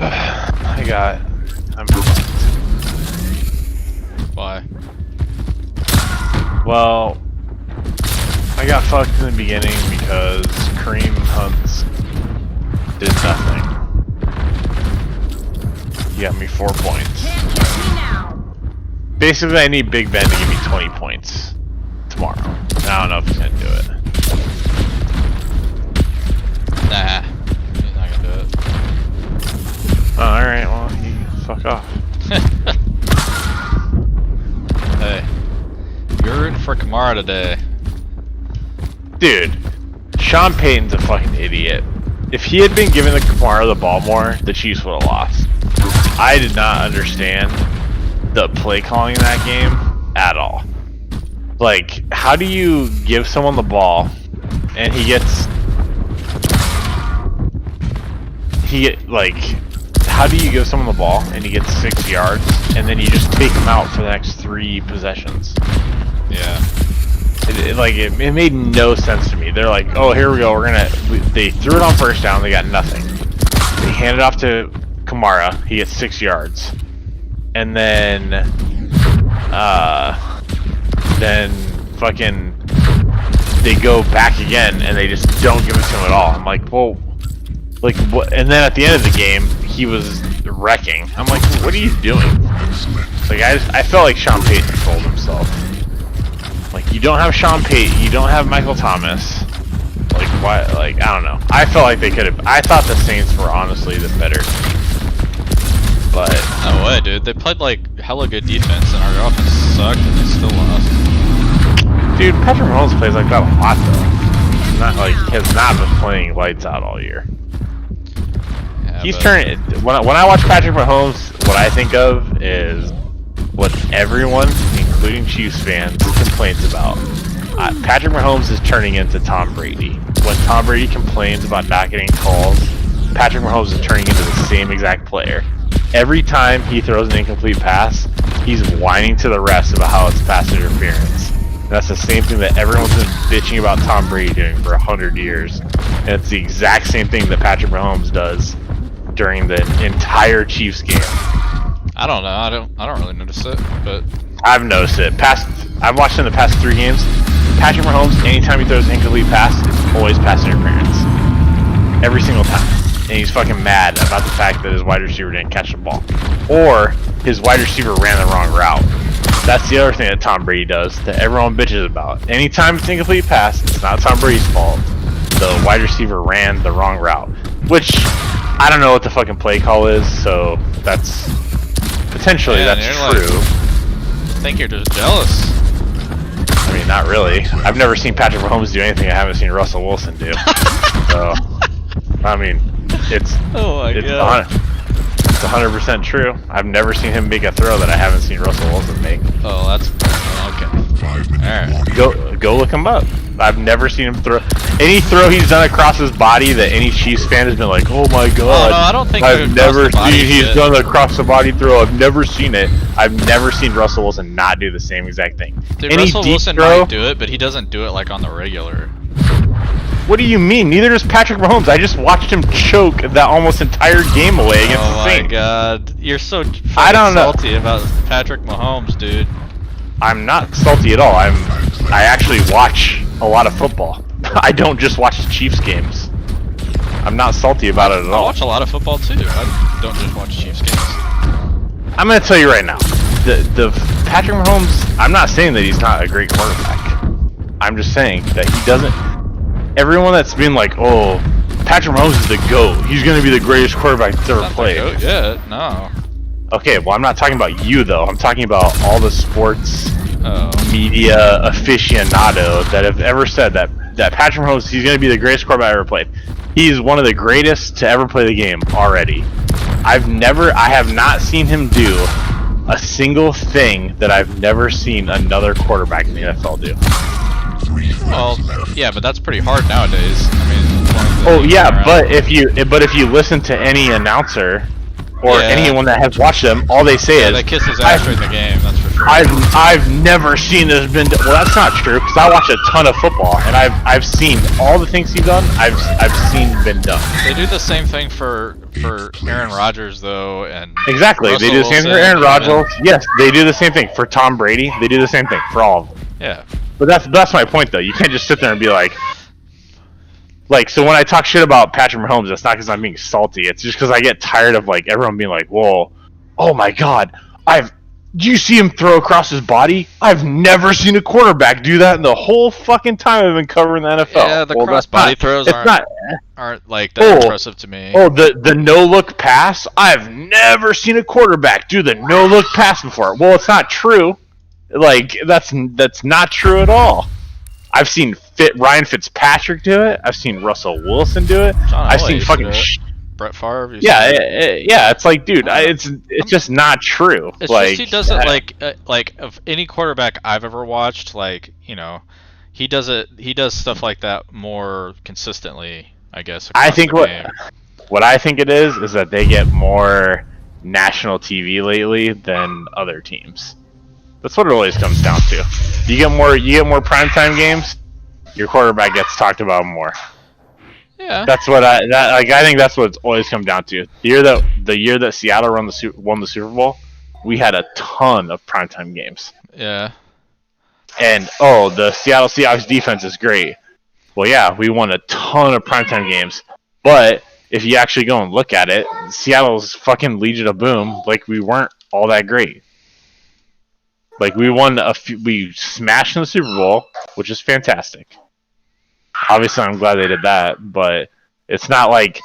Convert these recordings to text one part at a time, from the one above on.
I'm fucked. Why? Well, I got fucked in the beginning because Kareem Hunts did nothing. He got me 4 points. Basically, I need Big Ben to give me 20 points tomorrow. And I don't know if he's gonna do it. Nah, he's not gonna do it. Oh, alright, well, fuck off. Hey, you're rooting for Kamara today. Dude, Sean Payton's a fucking idiot. If he had been giving the Kamara the ball more, the Chiefs would have lost. I did not understand the play calling in that game at all. Like, how do you give someone the ball and how do you give someone the ball and he gets 6 yards and then you just take him out for the next 3 possessions? Yeah. It made no sense to me. They're like, oh, here we go. They threw it on first down. They got nothing. They hand it off to Kamara. He gets 6 yards. And then fucking, they go back again and they just don't give it to him at all. I'm like, well, like what? And then at the end of the game, he was wrecking. I'm like, what are you doing? Like I felt like Sean Payton trolled himself. Like, you don't have Sean Payton, you don't have Michael Thomas. Like, why? Like, I don't know. I felt like they could have. I thought the Saints were honestly the better team. But No way, dude. They played like hella good defense, and our offense sucked, and they still lost. dude, Patrick Mahomes plays like that a lot, though. Not like has not been playing lights out all year. Yeah, He's turning. When I watch Patrick Mahomes, what I think of is what everyone, including Chiefs fans, complains about. Patrick Mahomes is turning into Tom Brady. When Tom Brady complains about not getting calls, Patrick Mahomes is turning into the same exact player. Every time he throws an incomplete pass, he's whining to the refs about how it's pass interference. And that's the same thing that everyone's been bitching about Tom Brady doing for 100 years. And it's the exact same thing that Patrick Mahomes does during the entire Chiefs game. I don't know. I don't really notice it, but I've noticed it. I've watched in the past 3 games. Patrick Mahomes, anytime he throws an incomplete pass, it's always pass interference. Every single time. And he's fucking mad about the fact that his wide receiver didn't catch the ball. Or his wide receiver ran the wrong route. That's the other thing that Tom Brady does that everyone bitches about. Anytime it's an incomplete pass, it's not Tom Brady's fault. The wide receiver ran the wrong route. Which, I don't know what the fucking play call is, so that's... Potentially, yeah, that's true. I think you're just jealous. I mean, not really. I've never seen Patrick Mahomes do anything I haven't seen Russell Wilson do. So, I mean, it's 100% true. I've never seen him make a throw that I haven't seen Russell Wilson make. Oh, that's okay. Alright. Go look him up. I've never seen him throw any throw he's done across his body that any Chiefs fan has been like, oh my god. Oh, no, I don't think I've never seen he's shit. done a across the body throw. I've never seen it. I've never seen Russell Wilson not do the same exact thing. Dude, any Russell deep Wilson throw, might do it, but he doesn't do it like on the regular. What do you mean? Neither does Patrick Mahomes. I just watched him choke that almost entire game away against the Saints. Oh my god. You're so I don't know. salty about Patrick Mahomes, dude. I'm not salty at all. I actually watch a lot of football. I don't just watch the Chiefs games. I'm not salty about it at I all. watch a lot of football too. I don't just watch Chiefs games. I'm gonna tell you right now, the Patrick Mahomes. I'm not saying that he's not a great quarterback. I'm just saying that he doesn't. Everyone that's been like, oh, Patrick Mahomes is the GOAT. He's gonna be the greatest quarterback that's ever played. Yeah, no. Okay, well, I'm not talking about you though. I'm talking about all the sports Oh. media aficionado that have ever said that Patrick Mahomes, he's going to be the greatest quarterback ever played. He's one of the greatest to ever play the game already. I have not seen him do a single thing that I've never seen another quarterback in the NFL do. Well, yeah, but that's pretty hard nowadays. I mean, Oh yeah, but if you listen to any announcer or anyone that has watched them, all they say is they kiss his ass during the game. That's for sure. I've never seen this been done. Well, that's not true because I watch a ton of football and I've seen all the things he's done. I've seen been done. They do the same thing for Aaron Rodgers though, and Exactly. Russell They do the same thing for Wilson, Aaron Rodgers. Yes, they do the same thing for Tom Brady. They do the same thing for all of them. Yeah. But that's my point though. You can't just sit there and be like, so when I talk shit about Patrick Mahomes, it's not because I'm being salty. It's just because I get tired of like everyone being like, "Whoa, oh my God, do you see him throw across his body? I've never seen a quarterback do that in the whole fucking time I've been covering the NFL." Yeah, the cross body throws aren't like that impressive to me. Oh, the no look pass. I've never seen a quarterback do the no look pass before. Well, it's not true. Like that's not true at all. I've seen Ryan Fitzpatrick do it. I've seen Russell Wilson do it. I've seen fucking Brett Favre. Yeah. It's like, dude, it's just not true. It's like just he does it like of any quarterback I've ever watched. Like, you know, he does stuff like that more consistently, I guess. I think what I think it is that they get more national TV lately than other teams. That's what it always comes down to. You get more primetime games, your quarterback gets talked about more. Yeah. That's what I think that's what it's always come down to. The year that Seattle won the Super Bowl, we had a ton of primetime games. Yeah. And the Seattle Seahawks defense is great. Well, yeah, we won a ton of primetime games. But if you actually go and look at it, Seattle's fucking Legion of Boom, like we weren't all that great. Like we we smashed in the Super Bowl, which is fantastic. Obviously, I'm glad they did that, but it's not like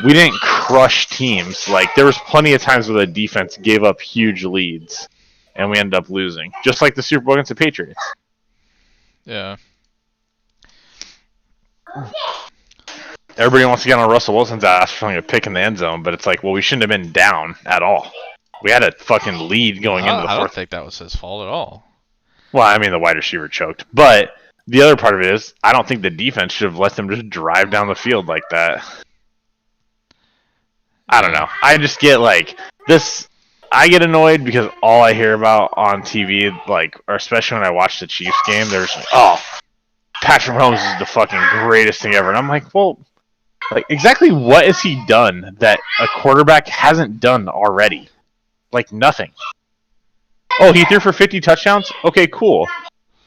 we didn't crush teams. Like there was plenty of times where the defense gave up huge leads, and we ended up losing, just like the Super Bowl against the Patriots. Yeah. Everybody wants to get on Russell Wilson's ass for throwing a pick in the end zone, but it's like, well, we shouldn't have been down at all. We had a fucking lead going into the fourth. I don't think that was his fault at all. Well, I mean, the wide receiver choked. But the other part of it is, I don't think the defense should have let them just drive down the field like that. I don't know. I just get like this. I get annoyed because all I hear about on TV, like, or especially when I watch the Chiefs game, there's like, oh, Patrick Mahomes is the fucking greatest thing ever. And I'm like, well, like, exactly what has he done that a quarterback hasn't done already? Like nothing. Oh, he threw for 50 touchdowns? Okay, cool.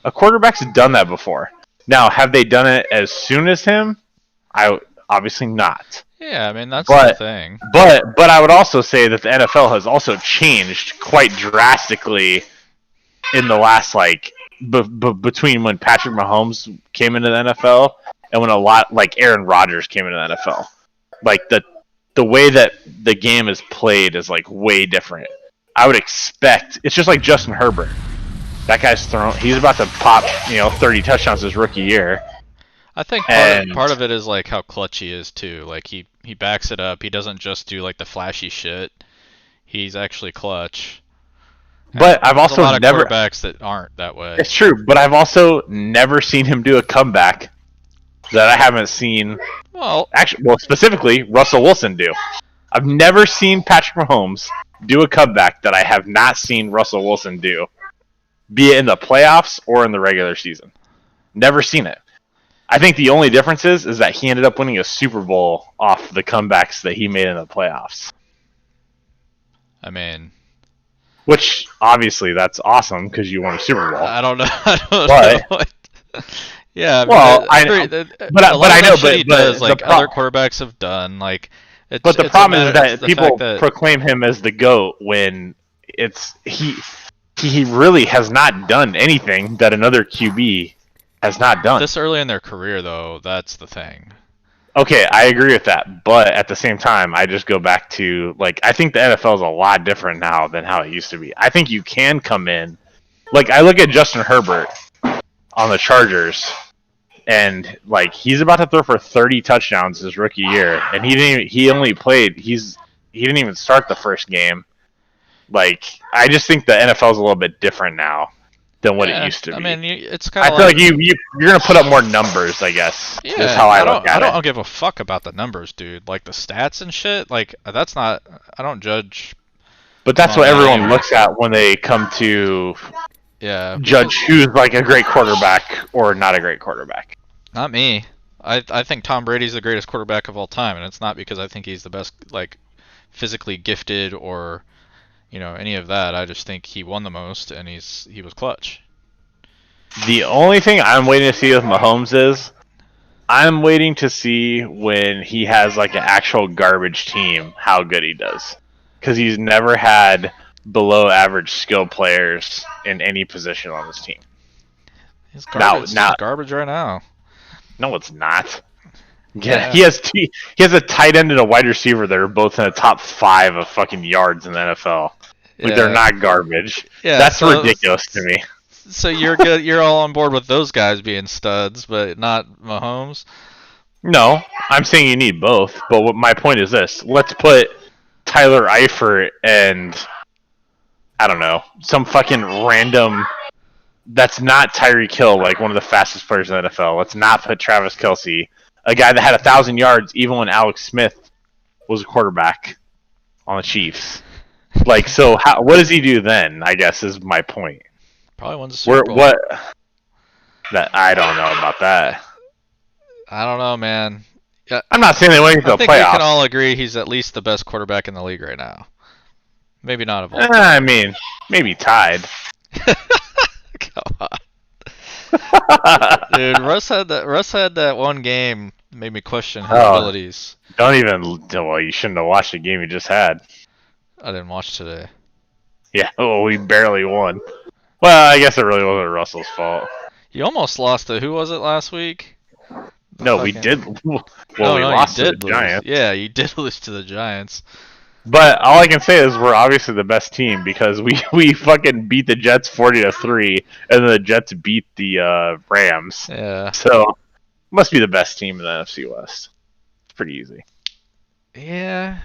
A quarterback's done that before. Now, have they done it as soon as him? Obviously not. Yeah, I mean that's the thing. But I would also say that the NFL has also changed quite drastically in the last between when Patrick Mahomes came into the NFL and when Aaron Rodgers came into the NFL. Like the way that the game is played is like way different. I would expect it's just like Justin Herbert. That guy's he's about to pop, 30 touchdowns his rookie year. I think part of it is like how clutch he is too. Like he backs it up. He doesn't just do like the flashy shit. He's actually clutch. But I've also a lot of never quarterbacks that aren't that way. It's true, but I've also never seen him do a comeback that I haven't seen. Well, specifically Russell Wilson do. I've never seen Patrick Mahomes do a comeback that I have not seen Russell Wilson do, be it in the playoffs or in the regular season. Never seen it. I think the only difference is that he ended up winning a Super Bowl off the comebacks that he made in the playoffs. I mean, which obviously that's awesome because you won a Super Bowl. I don't know. Yeah. Well, I know, but I know, but like other quarterbacks have done, like. But the problem is that people proclaim him as the GOAT when he really has not done anything that another QB has not done. This early in their career, though, that's the thing. Okay, I agree with that, but at the same time, I just go back to, like, I think the NFL is a lot different now than how it used to be. I think you can come in, like, I look at Justin Herbert on the Chargers, and like he's about to throw for 30 touchdowns his rookie year, and he didn't even start the first game. Like, I just think the NFL is a little bit different now than what it used to be. I mean, it's kind of. I feel like you're gonna put up more numbers, I guess. Yeah, is how I look at it. I don't give a fuck about the numbers, dude. Like the stats and shit. Like that's not. I don't judge But that's what everyone looks at when they come to judge who's like a great quarterback or not a great quarterback. Not me. I think Tom Brady's the greatest quarterback of all time, and it's not because I think he's the best, like, physically gifted or, you know, any of that. I just think he won the most, and he was clutch. The only thing I'm waiting to see with Mahomes is I'm waiting to see when he has like an actual garbage team how good he does, because he's never had below average skill players in any position on his team. He's garbage. He's garbage right now. No, it's not. Yeah, he has a tight end and a wide receiver that are both in the top 5 of fucking yards in the NFL. Like, they're not garbage. Yeah, that's ridiculous to me. So you're good. You're all on board with those guys being studs, but not Mahomes. No, I'm saying you need both. But what my point is this: let's put Tyler Eifert and I don't know some fucking random. That's not Tyreek Hill, like one of the fastest players in the NFL. Let's not put Travis Kelce, a guy that had 1,000 yards even when Alex Smith was a quarterback on the Chiefs. Like, so what does he do then? I guess is my point. Probably wins the Super Bowl. What? That I don't know about that. I don't know, man. Yeah, I'm not saying they win the playoffs. I think we can all agree he's at least the best quarterback in the league right now. Maybe not of all time. I mean, maybe tied. Come on. Dude, Russ had that one game made me question his abilities. Don't even. Well, you shouldn't have watched the game you just had. I didn't watch today. Yeah, well, we barely won. Well, I guess it really wasn't Russell's fault. You almost lost to who was it last week? No, we did. Well, we lost to the Giants. Yeah, you did lose to the Giants. But all I can say is we're obviously the best team because we fucking beat the Jets 40-3, and then the Jets beat the Rams. Yeah. So must be the best team in the NFC West. It's pretty easy. Yeah.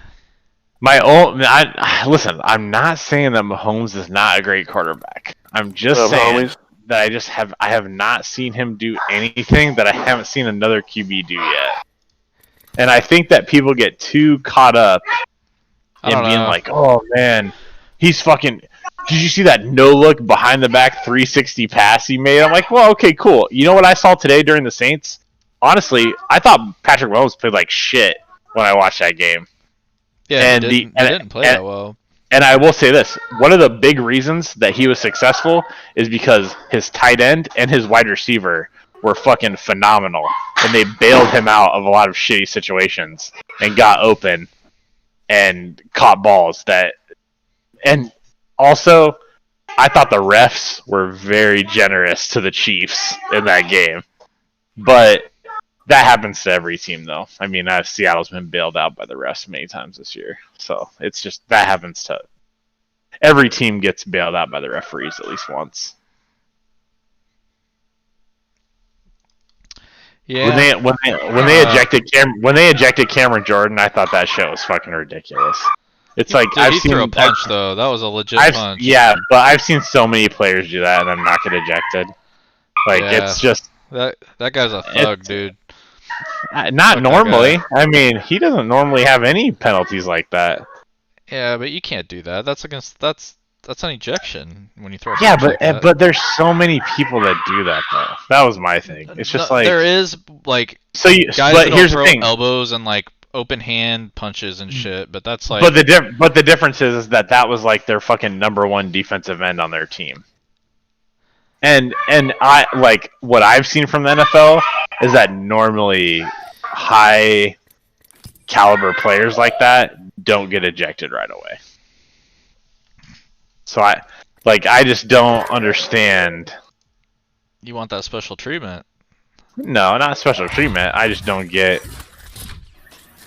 Listen, I'm not saying that Mahomes is not a great quarterback. I'm just saying that I have not seen him do anything that I haven't seen another QB do yet. And I think that people get too caught up in being like, oh man, he's fucking. Did you see that no-look behind the back 360 pass he made? I'm like, well, okay, cool. You know what I saw today during the Saints? Honestly, I thought Patrick Mahomes played like shit when I watched that game. Yeah, he didn't play that well. And I will say this, one of the big reasons that he was successful is because his tight end and his wide receiver were fucking phenomenal. And they bailed him out of a lot of shitty situations and got open and caught balls that... And also, I thought the refs were very generous to the Chiefs in that game. But that happens to every team, though. I mean, Seattle's been bailed out by the refs many times this year. So it's just, that happens to... Every team gets bailed out by the referees at least once. Yeah. When they ejected Cameron Jordan, I thought that shit was fucking ridiculous. It's like he threw a punch though. That was a legit punch. Yeah, but I've seen so many players do that and then not get ejected. Like it's just that guy's a thug, dude. Not normally. I mean, he doesn't normally have any penalties like that. Yeah, but you can't do that. That's an ejection when you throw. Yeah, but there's so many people that do that though. That was my thing. It's just like there is like guys that throw elbows and like open hand punches and shit. But that's like. But the difference is that was like their fucking number one defensive end on their team. And I like what I've seen from the NFL is that normally high caliber players like that don't get ejected right away. So I just don't understand. You want that special treatment? No, not special treatment. I just don't get.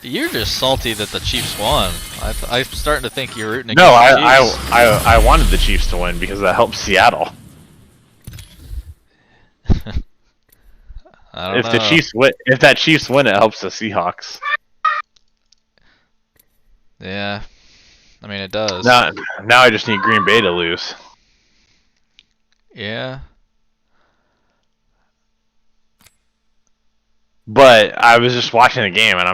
You're just salty that the Chiefs won. I'm starting to think you're rooting against the Chiefs. I wanted the Chiefs to win because that helps Seattle. I don't know. If that Chiefs win, it helps the Seahawks. Yeah, I mean it does. Now I just need Green Bay to lose. Yeah. But I was just watching the game, and